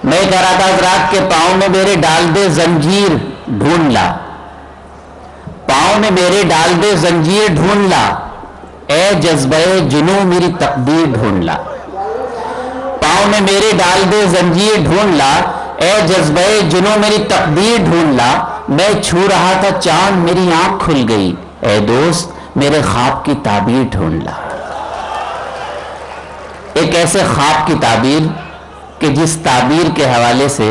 मैं कह रहा था हजरात के पाँव में मेरे डाल दे जंजीर ढूंढ ला, पाँव में मेरे डाल दे जंजीर ढूंढ ला, ए जज्बे जुनू मेरी तकदीर ढूंढ ला। पाँव में मेरे डाल दे जंजीर ढूंढ ला, ए जज्बे जुनू मेरी तकदीर ढूंढ ला। मैं छू रहा था चांद मेरी आंख खुल गई, ए दोस्त मेरे ख्वाब की ताबीर ढूंढ ला। एक ऐसे ख्वाब की ताबीर कि जिस ताबीर के हवाले से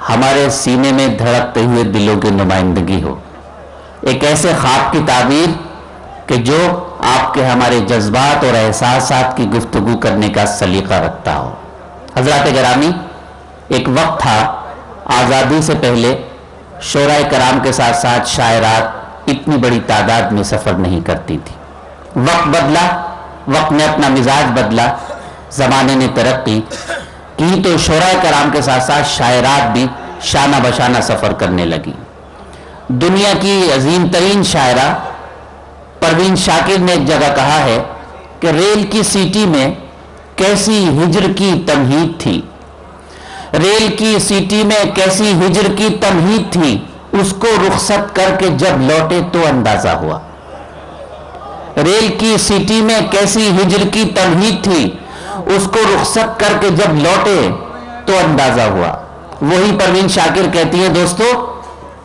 हमारे सीने में धड़कते हुए दिलों की नुमाइंदगी हो। एक ऐसे ख्वाब की ताबीर कि जो आपके हमारे जज्बात और एहसासात की गुफ्तगू करने का सलीका रखता हो। हजरात गिरामी, एक वक्त था आज़ादी से पहले शोराए कराम के साथ साथ शायरात इतनी बड़ी तादाद में सफ़र नहीं करती थी। वक्त बदला, वक्त ने अपना मिजाज बदला, ज़माने ने तरक्की की तो शोराए कराम के साथ साथ शायरात भी शाना बशाना सफ़र करने लगी। दुनिया की अजीम तरीन शायरा परवीन शाकिर ने एक जगह कहा है कि रेल की सीटी में कैसी हिज्र की तमहीद थी, रेल की सीटी में कैसी हिज्र की तमहीद थी, उसको रुखसत करके जब लौटे तो अंदाजा हुआ। रेल की सीटी में कैसी हिज्र की तमहीद थी, उसको रुखसत करके जब लौटे तो अंदाजा हुआ। वही परवीन शाकिर कहती है दोस्तों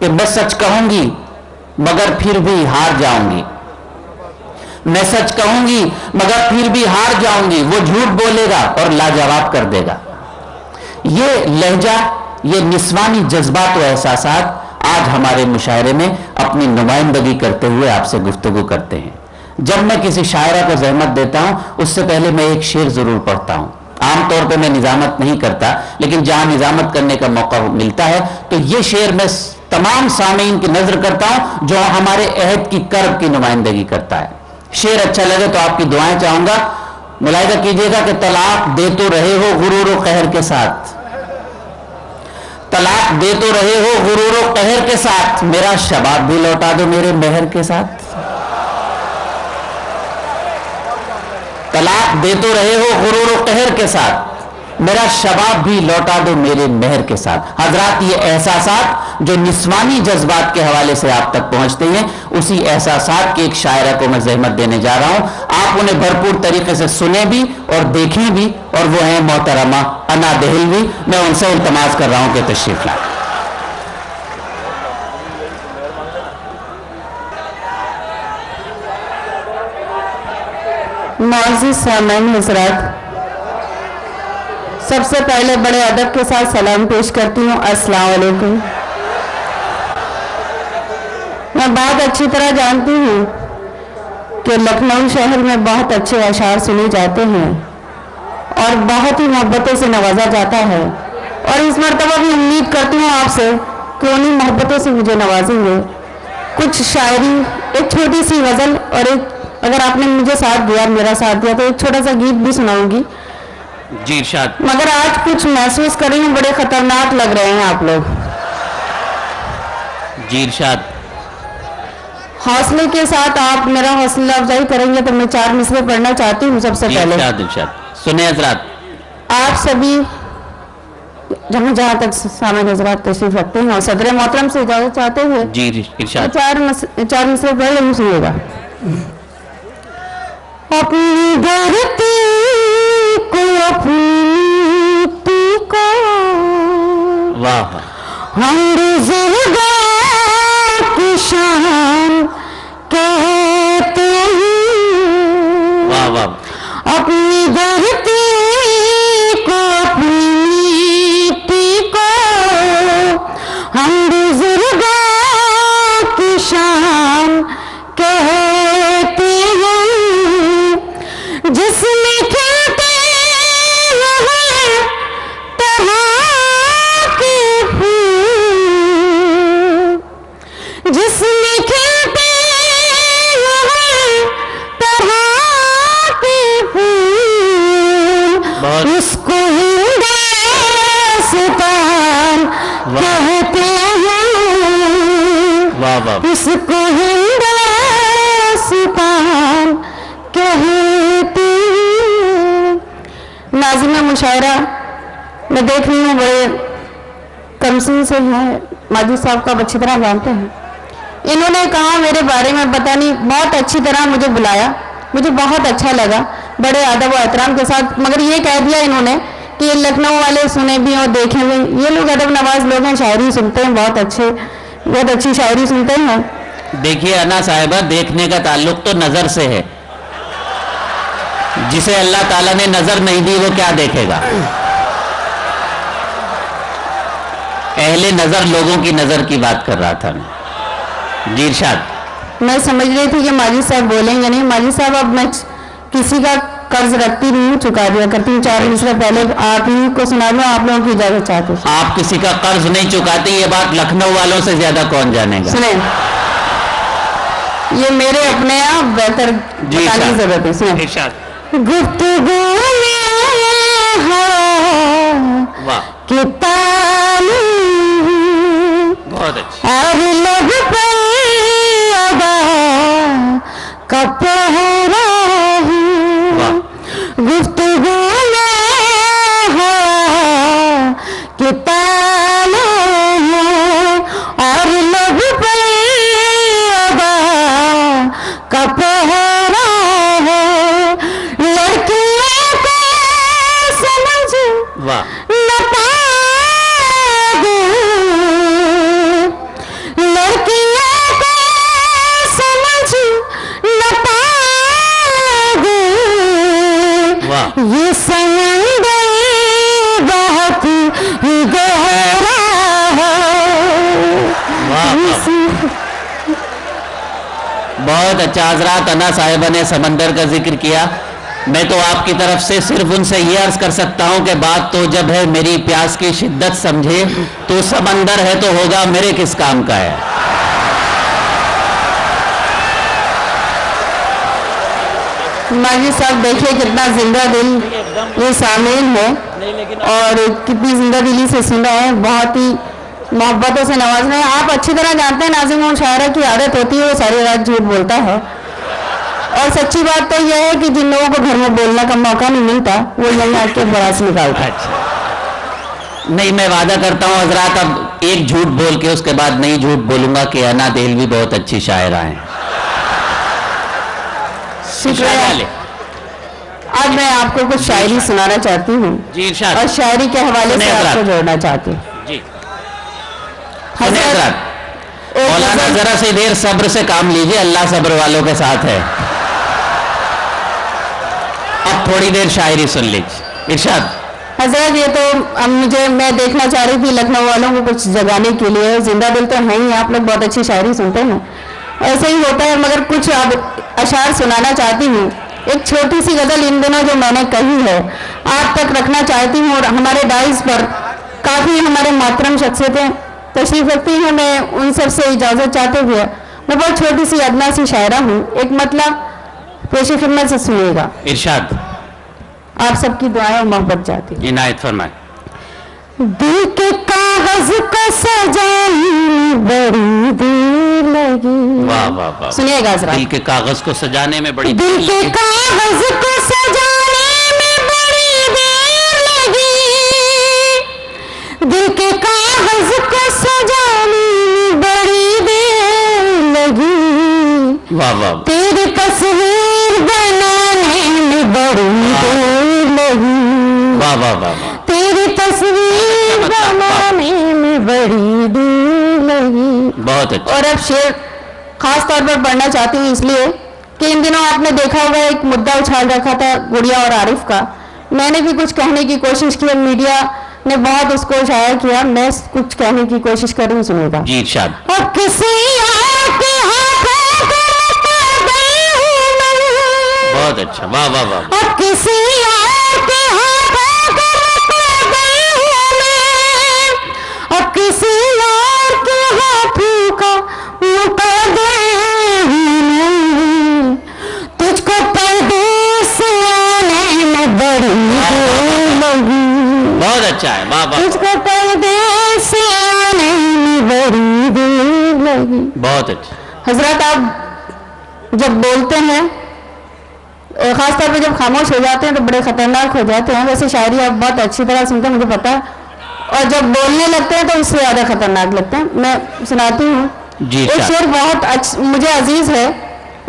कि मैं सच कहूंगी मगर फिर भी हार जाऊंगी, मैं सच कहूंगी मगर फिर भी हार जाऊंगी, वो झूठ बोलेगा और लाजवाब कर देगा। ये लहजा, ये निस्वानी जज्बात और एहसासात आज हमारे मुशायरे में अपनी नुमाइंदगी करते हुए आपसे गुफ्तगू करते हैं। जब मैं किसी शायरा को ज़हमत देता हूं उससे पहले मैं एक शेर जरूर पढ़ता हूं। आमतौर पर मैं निजामत नहीं करता, लेकिन जहां निजामत करने का मौका मिलता है तो ये शेर मैं तमाम सामीन की नजर करता हूं जो हमारे अहद की कर्ब की नुमाइंदगी करता है। शेर अच्छा लगे तो आपकी दुआएं चाहूंगा। मुलाहिजा कीजिएगा कि तलाक दे तो रहे हो गुरूर व कहर के साथ, तलाक दे तो रहे हो गुरूर व कहर के साथ, मेरा शबाब भी लौटा दो मेरे मेहर के साथ। तलाक दे तो रहे हो गुरूर व कहर के साथ, मेरा शबाब भी लौटा दो मेरे मेहर के साथ। हजरात, ये एहसासात जो निस्वानी जज्बात के हवाले से आप तक पहुंचते हैं, उसी एहसासात की एक शायरा को मैं ज़हमत देने जा रहा हूं। आप उन्हें भरपूर तरीके से सुने भी और देखें भी, और वो है मोहतरमा अना दहलवी। मैं उनसे इल्तमास कर रहा हूं कि तशरीफ लाएं। मुअज़्ज़िज़ सामईन हज़रात, सबसे पहले बड़े अदब के साथ सलाम पेश करती हूँ, अस्सलाम वालेकुम। मैं बहुत अच्छी तरह जानती हूँ कि लखनऊ शहर में बहुत अच्छे अशार सुने जाते हैं और बहुत ही मोहब्बतों से नवाजा जाता है, और इस मरतबा भी उम्मीद करती हूँ आपसे कि उन्हीं मोहब्बतों से मुझे नवाजेंगे। कुछ शायरी, एक छोटी सी गज़ल, और एक, अगर आपने मुझे साथ दिया, मेरा साथ दिया, तो एक छोटा सा गीत भी सुनाऊंगी जी इरशाद। मगर आज कुछ महसूस कर रही हूँ, बड़े खतरनाक लग रहे हैं आप लोग। जी इरशाद। हौसले के साथ आप मेरा हौसला अफजाई करेंगे तो मैं 4 मिसरे पढ़ना चाहती हूँ। सबसे पहले इरशाद इरशाद सुने हजरात। आप सभी जहाँ तक सामईन हज़रात तशरीफ रखते हैं और सदर मोहतरम से इजाजत चाहते हैं, जी इरशाद। 4 मिसरे पढ़ लेंगे, सुनिएगा। अपनी धरती को, अपनी को, वाह, हम बुजुर्गों की शान कहते हैं। वाह वाह। अपनी धरती को, अपनी मिट्टी को, हम बुजुर्गों की शान कहते हैं। जिसमें खिलते हैं तरह के फूल, जिसमें मैं देख रही हूँ बड़े कमसिन से हैं, माजी साहब को आप अच्छी तरह जानते हैं। इन्होंने कहा मेरे बारे में, पता नहीं, बहुत अच्छी तरह मुझे बुलाया, मुझे बहुत अच्छा लगा, बड़े अदब और एहतराम के साथ। मगर ये कह दिया इन्होंने कि ये लखनऊ वाले सुने भी और देखे भी, ये लोग अदब नवाज लोग हैं, शायरी सुनते हैं, बहुत अच्छी शायरी सुनते हैं। देखिए अना साहिबा, देखने का ताल्लुक तो नजर से है। जिसे अल्लाह ताला ने नजर नहीं दी वो क्या देखेगा? अहले नजर लोगों की नजर की बात कर रहा था मैं। जी इरशाद। मैं समझ रही थी कि माजी साहब बोलेंगे नहीं। माजी साहब, अब मैं किसी का कर्ज रखती नहीं हूँ, चुका दिया करती हूँ। 4 मिनट पहले आप ही को सुना दूँ, आप लोगों की इजाजत चाहते हैं। आप किसी का कर्ज नहीं चुकाती, ये बात लखनऊ वालों से ज्यादा कौन जानेगा? सुने, ये मेरे अपने आप बेहतर बताने की जरूरत है। सुने, गुफ्तगू के ताली बहुत अच्छा। और लब पे अदा का पहरा है, गुफ्तगू में है कि ताले हैं और लब पे अदा का पहरा है। लड़कियों को समझ न पाओगे, लड़कियों को समझ न पाओगे, ये समंदर बहुत ही गहरा है। बहुत अच्छा। हजरात, अना साहिबा ने समंदर का जिक्र किया। मैं तो आपकी तरफ से सिर्फ उनसे ये अर्ज कर सकता हूं कि बात तो जब है मेरी प्यास की शिद्दत समझे, तो समंदर है तो होगा मेरे किस काम का है। माजी साहब देखिए कितना जिंदा दिल ये सामीन है और कितनी जिंदा दिली से सुना है, बहुत ही मोहब्बतों से नवाज रहे हैं। आप अच्छी तरह जानते हैं नाज़िम और शायरा की आदत होती है वो सारी रात झूठ बोलता है, और सच्ची बात तो यह है कि जिन लोगों को घर में बोलने का मौका नहीं मिलता वो यहीं आके बरास निकालता है। नहीं, मैं वादा करता हूँ हजरात, अब एक झूठ बोल के उसके बाद नहीं झूठ बोलूंगा कि अना देहलवी बहुत अच्छी शायरा हैं। शुक्रिया। अब मैं आपको कुछ शायरी सुनाना चाहती हूँ जी इरशाद, और शायरी के हवाले से आपको जोड़ना चाहती हूँ। जी हजरत, मौलाना जरा सी देर सब्र से काम लीजिए, अल्लाह सब्र वालों के साथ है। अब थोड़ी देर शायरी सुन लीजिए। इरशाद। हजरत, ये तो अब मैं देखना चाह रही थी लखनऊ वालों को कुछ जगाने के लिए। जिंदा दिल तो है ही, आप लोग बहुत अच्छी शायरी सुनते हैं, ऐसे ही होता है। मगर कुछ अब अशार सुनाना चाहती हूँ। एक छोटी सी गजल इन दिनों जो मैंने कही है आप तक रखना चाहती हूँ, और हमारे डाइस पर काफ़ी हमारे मोहतरम शख्सियतें तशरीफ रखती हैं। मैं उन सब से इजाज़त चाहते हुए मैं बहुत छोटी सी अदना सी शायरा हूँ, एक मतलब पेश खिदमत से सुनिएगा। इरशाद। आप सबकी दुआएं और मोहब्बत चाहती हूँ। इनायत फरमाए। दिल के कागज को सजाने बड़ी देर लगी। वाह वाह वाह। सुनिएगा जरा। दिल के कागज को सजाने में बड़ी दिल के कागज को सजाने में बड़ी देर लगी, दिल के कागज को सजाने में बड़ी देर लगी। वाह वाह। तेरी तस्वीर बनाने में बड़ी देर लगी। वाह वाह वाह। तेरी तस्वीर बनाने में बड़ी देर लगी। बहुत अच्छा। और अब शेर खास तौर पर पढ़ना चाहती हूँ इसलिए कि इन दिनों आपने देखा होगा एक मुद्दा उछाल रखा था गुड़िया और आरिफ का। मैंने भी कुछ कहने की कोशिश की, मीडिया ने बहुत उसको उछाया किया। मैं कुछ कहने की कोशिश कर रही हूँ, सुनेगा। जी इरशाद। और किसी बहुत अच्छा। वाह वाह वाह। और किसी और किसी और के हाथों का मुकद्दर हूँ, तुझको परदेस आने में बड़ी देर लगी। बहुत अच्छा है। वाह वाह। तुझको परदेस आने में बड़ी देर लगी। बहुत अच्छा। हजरत, आप जब बोलते हैं खास तौर पे जब खामोश हो जाते हैं तो बड़े खतरनाक हो जाते हैं। वैसे शायरी आप बहुत अच्छी तरह सुनते हैं, मुझे पता है, और जब बोलने लगते हैं तो उससे ज़्यादा खतरनाक लगते हैं। मैं सुनाती हूँ। एक शेर बहुत मुझे अजीज है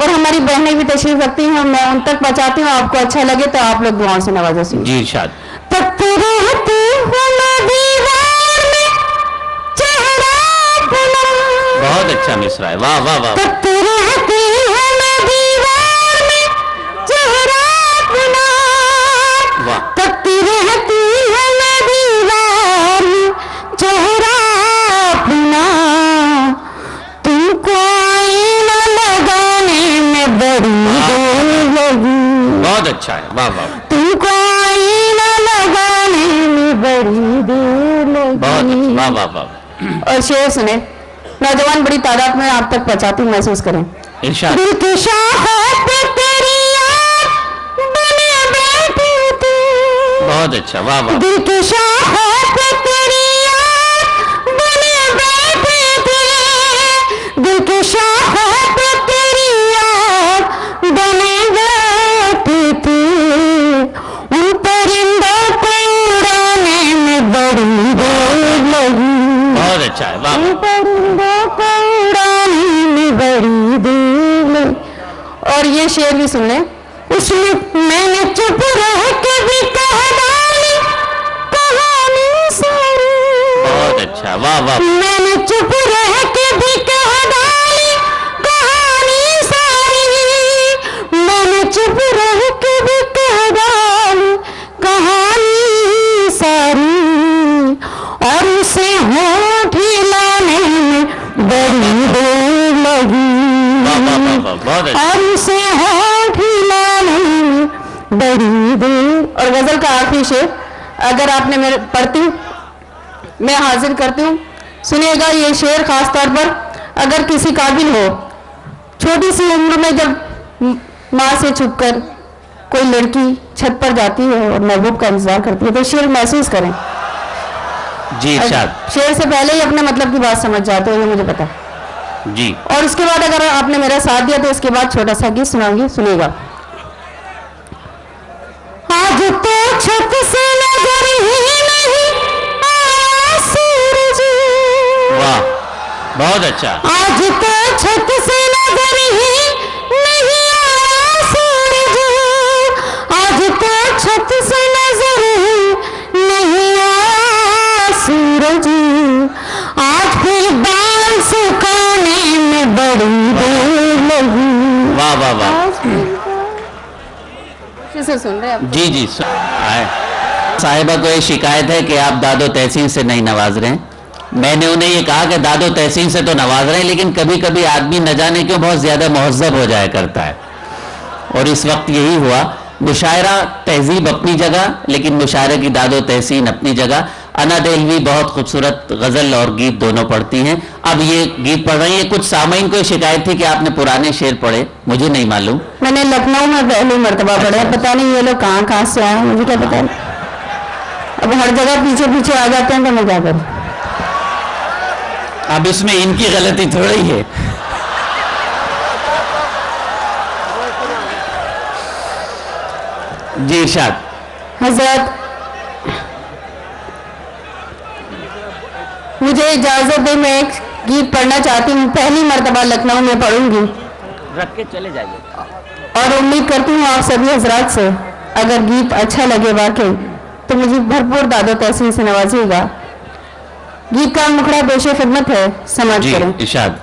और हमारी बहनें भी तशरीफ रखती हैं, मैं उन तक पहुँचाती हूँ। आपको अच्छा लगे तो आप लोग दुआओं से नवाजा सुनिए। जी इरशाद। बहुत अच्छा मिसरा है, वाह वाह वाह। बहुत अच्छा है, वाह वाह। तुमको आईना लगाने में बड़ी देर लगी। बहुत वाह वाह वाह। और शेर सुने, नौजवान बड़ी तादाद में आप तक पहुंचाती महसूस करें। इरशाद। दिल की शाखों पे तेरी याद बने बैठी थी। बहुत अच्छा, वाह वाह। दिल की शाखों पे तेरी याद बने बैठी थी। दिल की शाखों पे तेरी याद बने बैठी थी। उन परिंदों को उड़ाने में बड़ी देर लगी। बहुत अच्छा है, वाह। उन परिंदों को उड़ाने में बड़ी देर लगी। और ये शेर भी सुन ले। उसमें मैंने चुप रह के भी कह डाली कहानी सारी। बहुत अच्छा, वाह वाह। मैंने चुप रह के भी कह डाली कहानी सारी। मैंने चुप रह के भी कह डाली कहानी सारी। और उसे होठ हिलाने में बड़ी देर लगी। बहुत अच्छा। और उसे होठ हिलाने में बड़ी देर। और गजल का आखिरी शेर अगर आपने मेरे पढ़ती मैं हाजिर करती हूँ, सुनिएगा। ये शेर खास तौर पर अगर किसी काबिल हो, छोटी सी उम्र में जब माँ से छुपकर कोई लड़की छत पर जाती है और महबूब का इंतजार करती है तो शेर महसूस करें। जी इरशाद। शेर से पहले ही अपने मतलब की बात समझ जाते हो, ये मुझे पता है। जी। और उसके बाद अगर आपने मेरा साथ दिया तो इसके बाद छोटा सा गीत सुनाऊंगी, सुनिएगा। आज तो छत से नजर ही नहीं आया सूरज। वाह, बहुत अच्छा। आज तो छत से नजर ही नहीं आया सूरज। आज तो छत से नजर ही नहीं आया सूरज। आज फिर बाल सुखाने में बड़ी देर लगी। वाह वाह वाह। से सुन रहे हैं जी जी। साहिबा को ये शिकायत है कि आप दादो तहसीन से नहीं नवाज रहे हैं। मैंने उन्हें ये कहा कि दादो तहसीन से तो नवाज रहे हैं, लेकिन कभी कभी आदमी न जाने क्यों बहुत ज्यादा महज़्ज़ब हो जाया करता है। और इस वक्त यही हुआ। मुशायरा तहजीब अपनी जगह, लेकिन मुशायरे की दादो तहसीन अपनी जगह। अना देलवी बहुत खूबसूरत गज़ल और गीत दोनों पढ़ती हैं। अब ये गीत पढ़ रही हैं। कुछ सामईन को शिकायत थी कि आपने पुराने शेर पढ़े, मुझे नहीं मालूम। मैंने लखनऊ में पहली मर्तबा पढ़े, पता नहीं ये लोग कहाँ कहाँ से आए, मुझे क्या पता। अब हर जगह पीछे पीछे आ जाते हैं तो मैं क्या करूँ। अब इसमें इनकी गलती थोड़ी है। जी इरशाद। हजरत मुझे इजाजत दे, मैं एक गीत पढ़ना चाहती हूँ। पहली मर्तबा लखनऊ में पढ़ूंगी, रख के चले जाइए। और उम्मीद करती हूँ आप सभी हजरात से अगर गीत अच्छा लगे वाकई तो मुझे भरपूर दादो तहसीन से नवाजिएगा। गीत का मुखड़ा पेशे खिदमत है, समझ करें। इरशाद।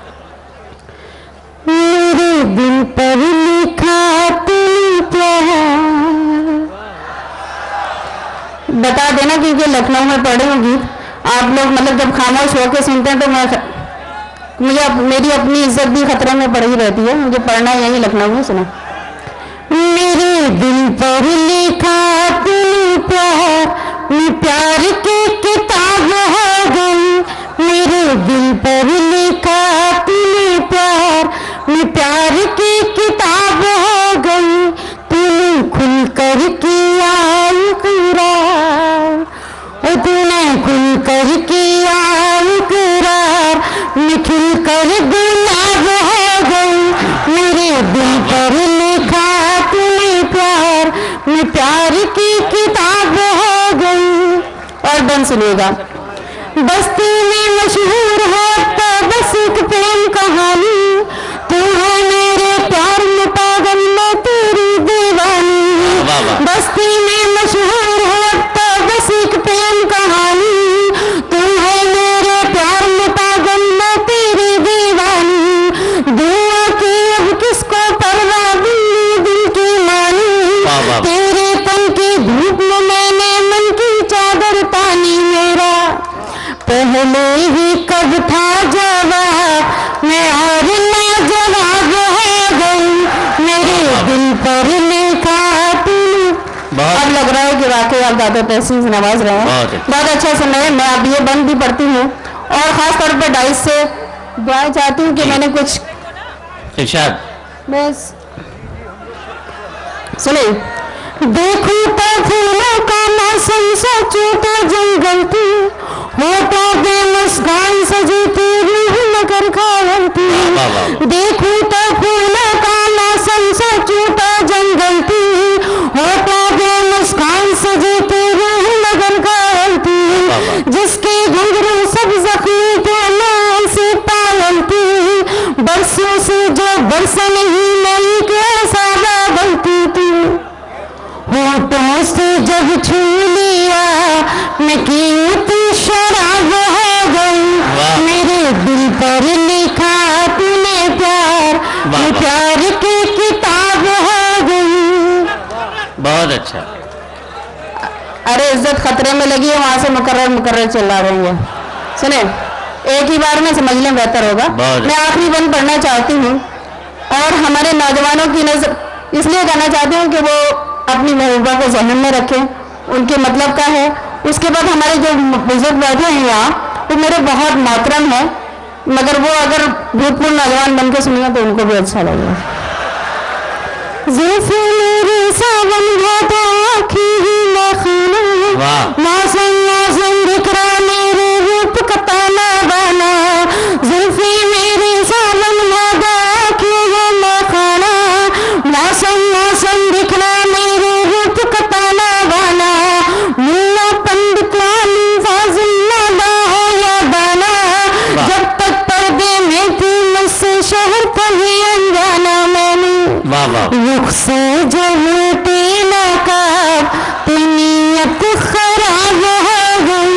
मेरे दिल पर लिखा तू प्यार। बता देना क्योंकि लखनऊ में पढ़े हूँ गीत, आप लोग मतलब जब खामोश होकर सुनते हैं तो मुझे मेरी अपनी इज्जत भी खतरे में पड़ी रहती है। मुझे पढ़ना यही लखनऊ में। सुना। मेरे दिल पर लिखा तू प्यार, प्यार की किताब हो गई। मेरे दिल पर लिखा तूने प्यार, प्यार की किताब हो गई। तूने खुल कर किया इकरार, तूने खुल कर किया इकरार। निखिल कर गुलाब हो गई। मेरे दिल पर लिखा तूने बंद सुनिएगा। बस्ती में मशहूर है तो बस एक प्रेम कहानी, तू है मेरे प्यार में पागल मैं तेरी दीवानी। बस्ती में मशहूर है तो बस एक प्रेम कहानी, तू है मेरे प्यार में पागल मैं तेरी दीवानी। दुआ की अब किसको परवाह, दिल की मानी, तेरे तन की धूप में मैंने मन की चादर तानी। मेरा पहले ही कब था जवाब, मैं और लाजवाब हो गई, मेरे दिल पर लिखा तूने। अब लग रहा है कि वाकई आप दादा तहसीन से नवाज रहे हैं। बहुत अच्छा समय है। मैं अब ये बंद भी पढ़ती हूँ और खास तौर पर डाइस से दुआएं चाहती हूँ कि मैंने कुछ इरशाद बस सुने। देखूं तो फूलों का मौसम, सोचूं तो जंगल की, होठों पे मुस्कान सजी तेरी नगर खावंती। देखूं तो फूलों का मौसम, सोचूं तो जंगल की, होठों पे मुस्कान सजी तेरी नगर खावंती। जिसके घुंघरू सब जख्मी थे मैं से पालती, बरसों से जो बरसा नहीं नई के सादा बनती थी। होठों से जब छू लिया मैं कीमती शराब हो गई, मेरे दिल पर लिखा तूने प्यार, मैं प्यार की किताब हो गई। बहुत अच्छा। अरे इज्जत खतरे में लगी है, वहां से मुकर्रर चला रही है। सुने, एक ही बार में समझ लें बेहतर होगा। मैं आखिरी बंद पढ़ना चाहती हूँ और हमारे नौजवानों की नजर इसलिए कहना चाहती हूँ कि वो अपनी महबूबा को जहन में रखें, उनके मतलब का है। उसके बाद हमारे जो बुजुर्ग बैठे हैं यहाँ, वो मेरे बहुत मोहतरम है, मगर वो अगर भूतपूर्व नौजवान बन के सुनिए तो उनको भी अच्छा लगेगा। जैसे मेरे सावन भादो आँखी ही मैं खाना, मौसम मौसम दिख रहा मेरे रूप का ताना बाना। जुल्फी मेरे सावन भादो आँखी ही मैं खाना, मौसम मौसम दिख रहा मेरे रूप का ताना बाना। मुल्ला पंडित वाली फाजिल ना हो या दाना, जब तक पर्दे में थी मुझसे शहर था ही अनजाना। मैंने रुख से जो लूटी नकाब, नीयत खराब हो गई,